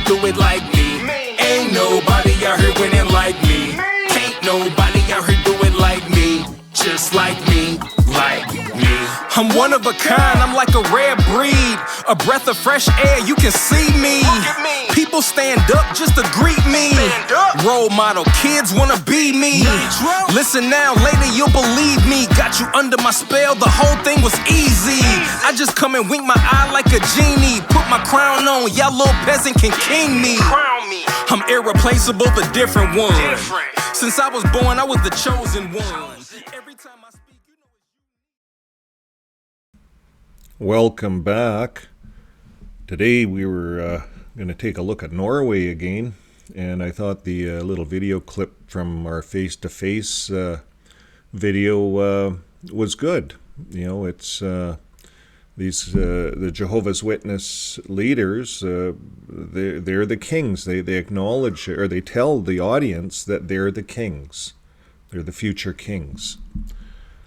do it like me. Ain't nobody out here winning like me. Ain't nobody out here do it like me. Just like me, like me. I'm one of a kind, I'm like a rare breed. A breath of fresh air, you can see me. People stand up just to greet me. Role model, kids wanna be me. Listen now, later you'll believe me. Got you under my spell, the whole thing was easy. I just come and wink my eye like a genie. Put my crown on, y'all little peasant can king me. I'm irreplaceable, the different one. Since I was born, I was the chosen one. Every time I speak, you know. Welcome back. Today we were going to take a look at Norway again, and I thought the little video clip from our face-to-face video was good. You know, it's the Jehovah's Witness leaders. They're the kings. They acknowledge, or they tell the audience that they're the kings. They're the future kings.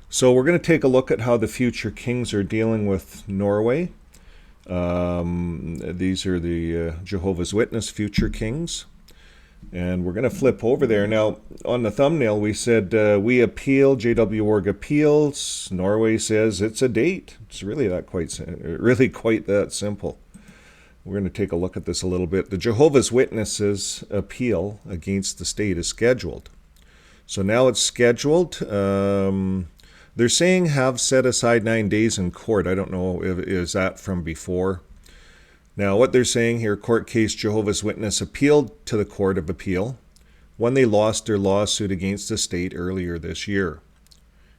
So we're going to take a look at how the future kings are dealing with Norway. These are the Jehovah's Witness future kings. And we're going to flip over there. Now, on the thumbnail, we said we appeal, JW appeals. Norway says it's a date. It's really quite that simple. We're going to take a look at this a little bit. The Jehovah's Witnesses appeal against the state is scheduled. So now it's scheduled. They're saying have set aside 9 days in court. I don't know if is that from before. Now what they're saying here, court case Jehovah's Witness appealed to the Court of Appeal when they lost their lawsuit against the state earlier this year.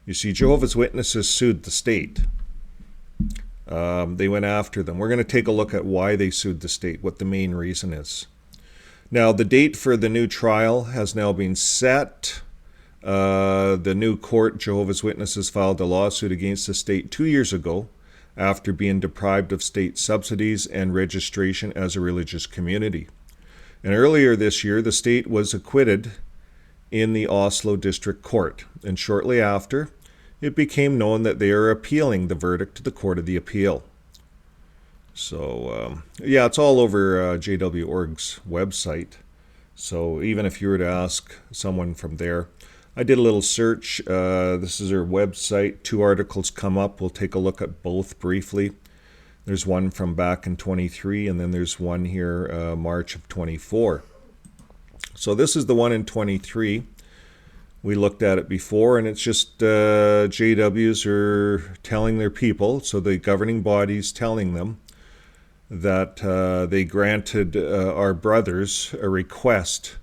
You see, Jehovah's Witnesses sued the state. They went after them. We're going to take a look at why they sued the state, what the main reason is. Now the date for the new trial has now been set. The new court, Jehovah's Witnesses, filed a lawsuit against the state 2 years ago after being deprived of state subsidies and registration as a religious community. And earlier this year, the state was acquitted in the Oslo District Court. And shortly after, it became known that they are appealing the verdict to the Court of the Appeal. So, yeah, it's all over JW.org's website. So even if you were to ask someone from there, I did a little search. This is their website. 2 articles come up. We'll take a look at both briefly. There's one from back in 23, and then there's one here, March of 24. So this is the one in 23. We looked at it before, and it's just JWs are telling their people, so the governing body's telling them that they granted our brothers a request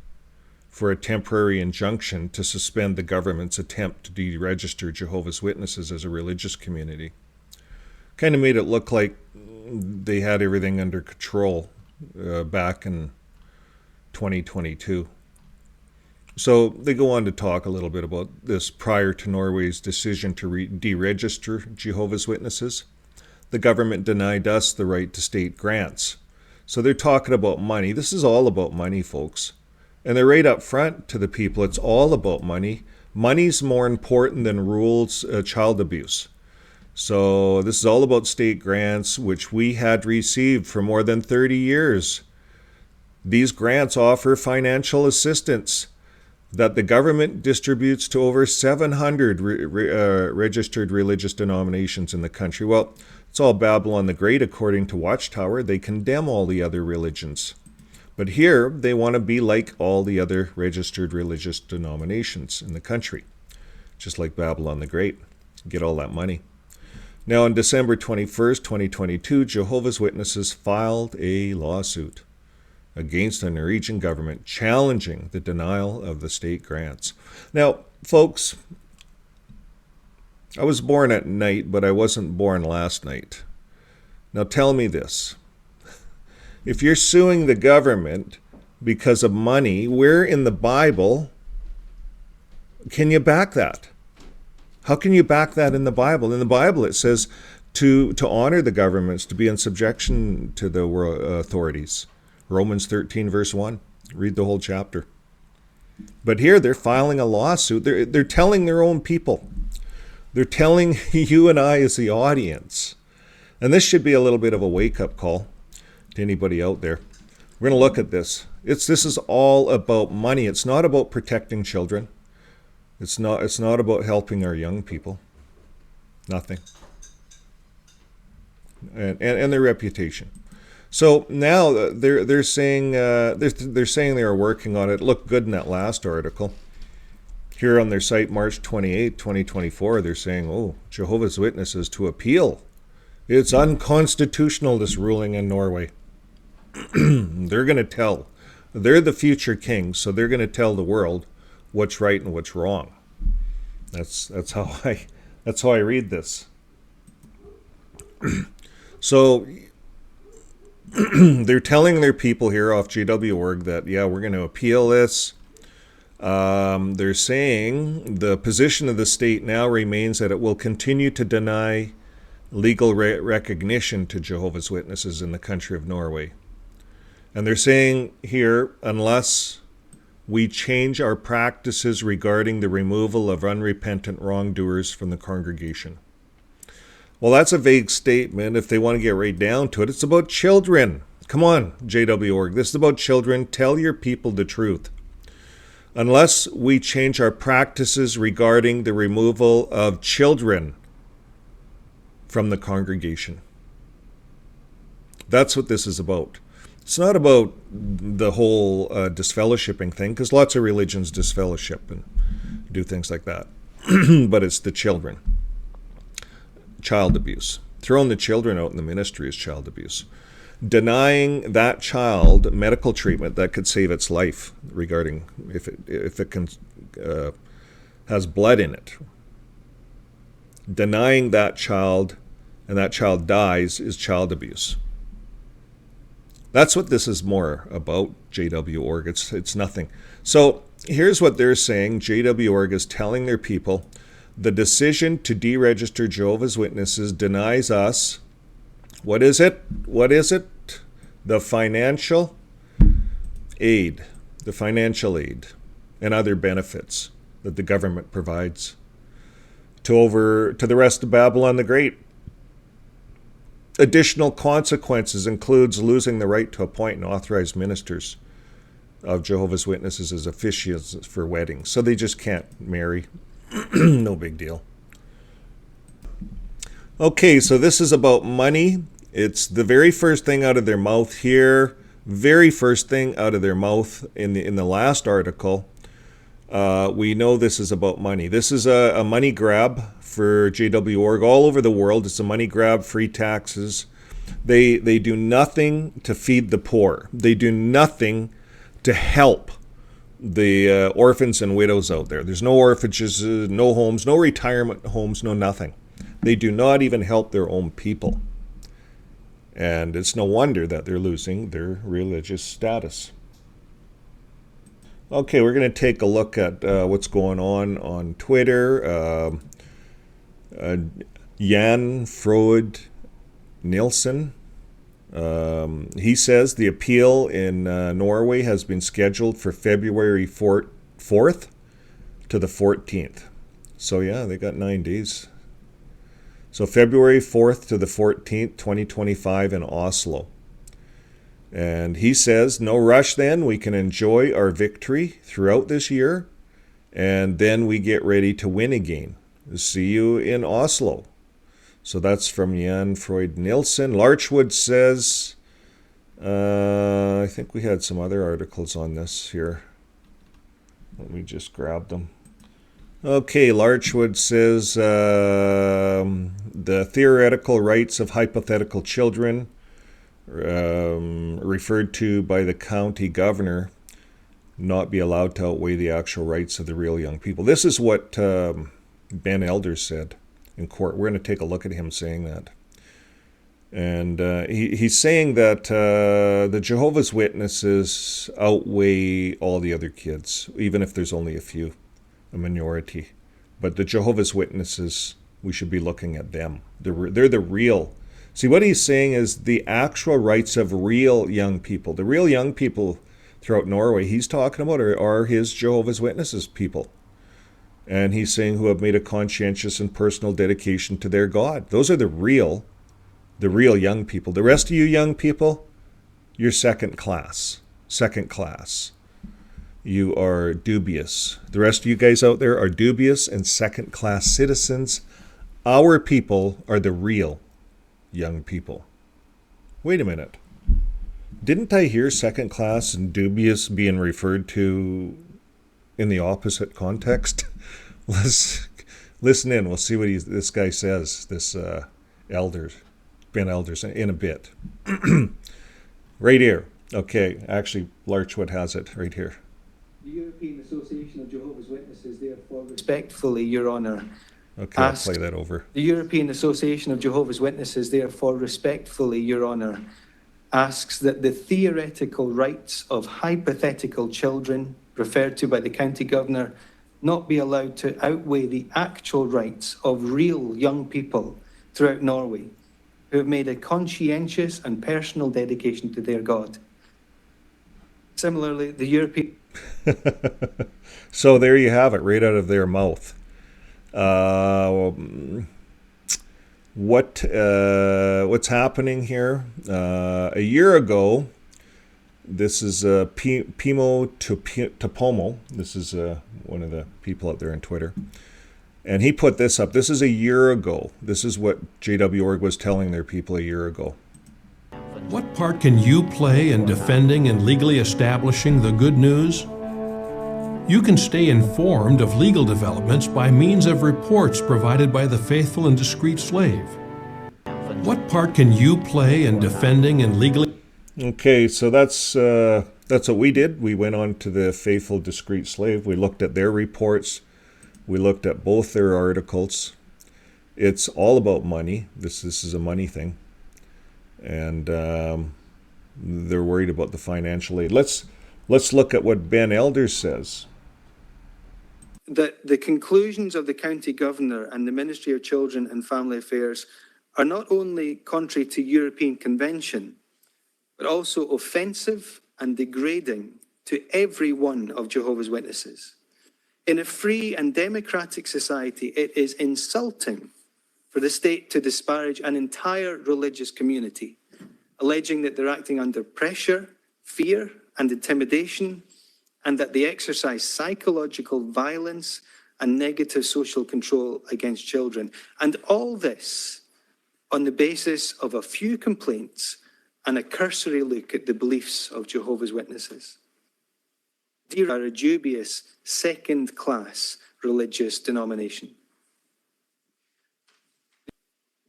for a temporary injunction to suspend the government's attempt to deregister Jehovah's Witnesses as a religious community. Kind of made it look like they had everything under control back in 2022. So they go on to talk a little bit about this. Prior to Norway's decision to deregister Jehovah's Witnesses, the government denied us the right to state grants. So they're talking about money. This is all about money, folks. And they're right up front to the people. It's all about money. Money's more important than rules, child abuse. So this is all about state grants, which we had received for more than 30 years. These grants offer financial assistance that the government distributes to over 700 registered religious denominations in the country. Well, it's all Babylon the Great, according to Watchtower. They condemn all the other religions. But here, they want to be like all the other registered religious denominations in the country, just like Babylon the Great, get all that money. Now, on December 21st, 2022, Jehovah's Witnesses filed a lawsuit against the Norwegian government, challenging the denial of the state grants. Now, folks, I was born at night, but I wasn't born last night. Now, tell me this. If you're suing the government because of money, where in the Bible can you back that? How can you back that in the Bible? In the Bible, it says to honor the governments, to be in subjection to the authorities. Romans 13, verse 1. Read the whole chapter. But here they're filing a lawsuit. They're telling their own people. They're telling you and I as the audience. And this should be a little bit of a wake-up call to anybody out there. We're going to look at this. This is all about money. It's not about protecting children. It's not about helping our young people. Nothing. And their reputation. So now they're saying they are working on it. It looked good in that last article. Here on their site, March 28, 2024, they're saying, oh, Jehovah's Witnesses to appeal. It's unconstitutional, this ruling in Norway. They're going to tell. They're the future kings, so they're going to tell the world what's right and what's wrong. That's how I read this. So they're telling their people here off JW.org that, yeah, we're going to appeal this. They're saying the position of the state now remains that it will continue to deny legal recognition to Jehovah's Witnesses in the country of Norway. And they're saying here, unless we change our practices regarding the removal of unrepentant wrongdoers from the congregation. Well, that's a vague statement. If they want to get right down to it, it's about children. Come on, JW.org. This is about children. Tell your people the truth. Unless we change our practices regarding the removal of children from the congregation. That's what this is about. It's not about the whole disfellowshipping thing, because lots of religions disfellowship and do things like that. But it's the children. Child abuse. Throwing the children out in the ministry is child abuse. Denying that child medical treatment that could save its life, regarding if it can has blood in it. Denying that child, and that child dies, is child abuse. That's what this is more about, JW.org. It's nothing. So here's what they're saying. JW.org is telling their people, the decision to deregister Jehovah's Witnesses denies us, what is it? The financial aid and other benefits that the government provides to the rest of Babylon the Great. Additional consequences includes losing the right to appoint and authorize ministers of Jehovah's Witnesses as officiants for weddings. So they just can't marry. No big deal. Okay, so this is about money. It's the very first thing out of their mouth here. Very first thing out of their mouth in the last article. We know this is about money. This is a money grab for JW.org all over the world. It's a money grab, free taxes. They do nothing to feed the poor. They do nothing to help the orphans and widows out there. There's no orphanages, no homes, no retirement homes, no nothing. They do not even help their own people. And it's no wonder that they're losing their religious status. Okay, we're going to take a look at what's going on Twitter. Jan Frode Nielsen. He says the appeal in Norway has been scheduled for February 4th to the 14th. So yeah, they got 9 days. So February 4th to the 14th, 2025 in Oslo. And he says, no rush then, we can enjoy our victory throughout this year, and then we get ready to win again. See you in Oslo. So that's from Jan Freud Nielsen. Larchwood says, I think we had some other articles on this here. Let me just grab them. Okay, Larchwood says, the theoretical rights of hypothetical children referred to by the county governor not be allowed to outweigh the actual rights of the real young people. This is what Ben Elder said in court. We're going to take a look at him saying that. And he's saying that the Jehovah's Witnesses outweigh all the other kids, even if there's only a few, a minority. But the Jehovah's Witnesses, we should be looking at them. They're the real. See, what he's saying is the actual rights of real young people. The real young people throughout Norway he's talking about are his Jehovah's Witnesses people. And he's saying who have made a conscientious and personal dedication to their God. Those are the real young people. The rest of you young people, you're second class. Second class. You are dubious. The rest of you guys out there are dubious and second class citizens. Our people are the real young people. Wait a minute. Didn't I hear second class and dubious being referred to in the opposite context? Let's listen in. We'll see what this guy says, this Ben Elders, in a bit. Right here. Okay, actually, Larchwood has it right here. The European Association of Jehovah's Witnesses, therefore, respectfully, Your Honour. Okay, I'll play that over. The European Association of Jehovah's Witnesses, therefore, respectfully, Your Honour, asks that the theoretical rights of hypothetical children, referred to by the County Governor, not be allowed to outweigh the actual rights of real young people throughout Norway, who have made a conscientious and personal dedication to their God. Similarly, the European... So there you have it, right out of their mouth. What's happening here? A year ago, this is Pimo Topomo. This is one of the people out there on Twitter. And he put this up. This is a year ago. This is what JW.org was telling their people a year ago. What part can you play in defending and legally establishing the good news? You can stay informed of legal developments by means of reports provided by the faithful and discreet slave. What part can you play in defending and legally... Okay, so that's what we did. We went on to the faithful, discreet slave. We looked at their reports. We looked at both their articles. It's all about money. This is a money thing. And they're worried about the financial aid. Let's look at what Ben Elders says. That the conclusions of the County Governor and the Ministry of Children and Family Affairs are not only contrary to European Convention, but also offensive and degrading to every one of Jehovah's Witnesses. In a free and democratic society, it is insulting for the state to disparage an entire religious community, alleging that they're acting under pressure, fear, and intimidation, and that they exercise psychological violence and negative social control against children. And all this on the basis of a few complaints and a cursory look at the beliefs of Jehovah's Witnesses. They are a dubious second-class religious denomination.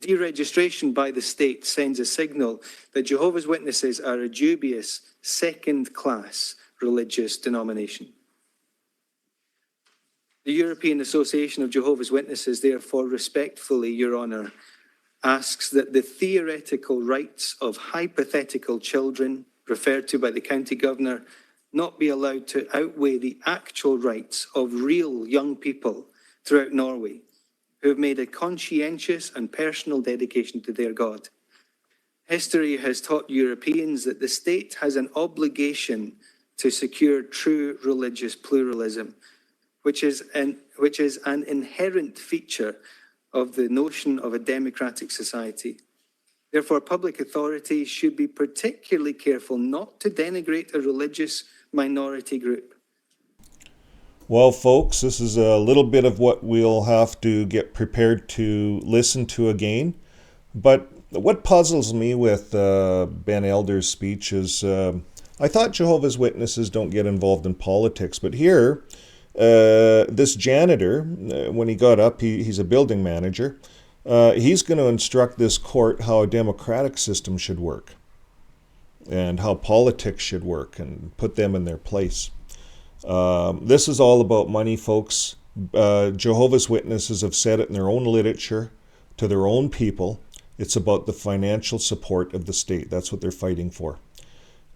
Deregistration by the state sends a signal that Jehovah's Witnesses are a dubious second-class religious denomination. The European Association of Jehovah's Witnesses, therefore, respectfully, Your Honour, asks that the theoretical rights of hypothetical children, referred to by the County Governor, not be allowed to outweigh the actual rights of real young people throughout Norway, who have made a conscientious and personal dedication to their God. History has taught Europeans that the state has an obligation to secure true religious pluralism, which is an inherent feature of the notion of a democratic society. Therefore, public authorities should be particularly careful not to denigrate a religious minority group. Well, folks, this is a little bit of what we'll have to get prepared to listen to again. But what puzzles me with Ben Elders' speech is I thought Jehovah's Witnesses don't get involved in politics, but here, this janitor, when he got up, he's a building manager, he's going to instruct this court how a democratic system should work and how politics should work and put them in their place. This is all about money, folks. Jehovah's Witnesses have said it in their own literature to their own people. It's about the financial support of the state. That's what they're fighting for.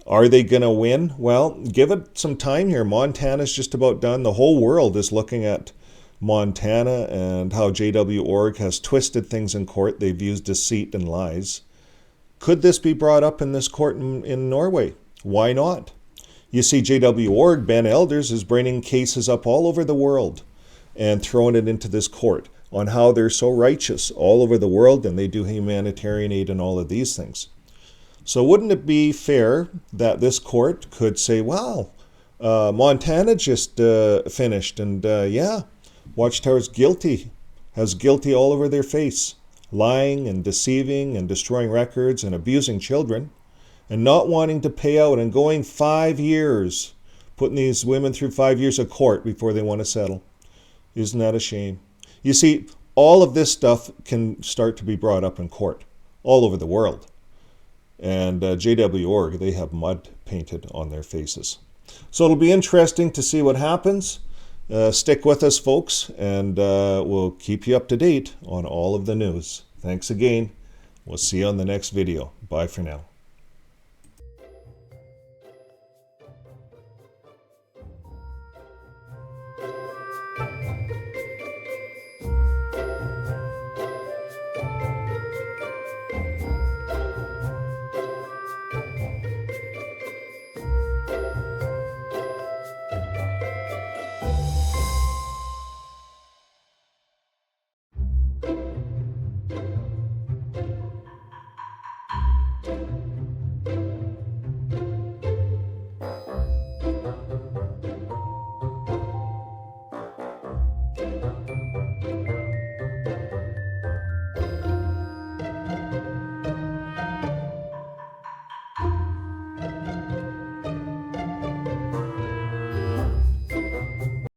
Are they going to win? Well, give it some time here. Montana's just about done. The whole world is looking at Montana and how JW.org has twisted things in court. They've used deceit and lies. Could this be brought up in this court in Norway? Why not? You see, JW.org, Ben Elders, is bringing cases up all over the world and throwing it into this court on how they're so righteous all over the world and they do humanitarian aid and all of these things. So wouldn't it be fair that this court could say, wow, Montana just finished, and yeah, Watchtower's guilty, has guilty all over their face, lying and deceiving and destroying records and abusing children, and not wanting to pay out and going 5 years, putting these women through 5 years of court before they want to settle. Isn't that a shame? You see, all of this stuff can start to be brought up in court all over the world. And JW.org, they have mud painted on their faces. So it'll be interesting to see what happens. Stick with us, folks, and we'll keep you up to date on all of the news. Thanks again. We'll see you on the next video. Bye for now.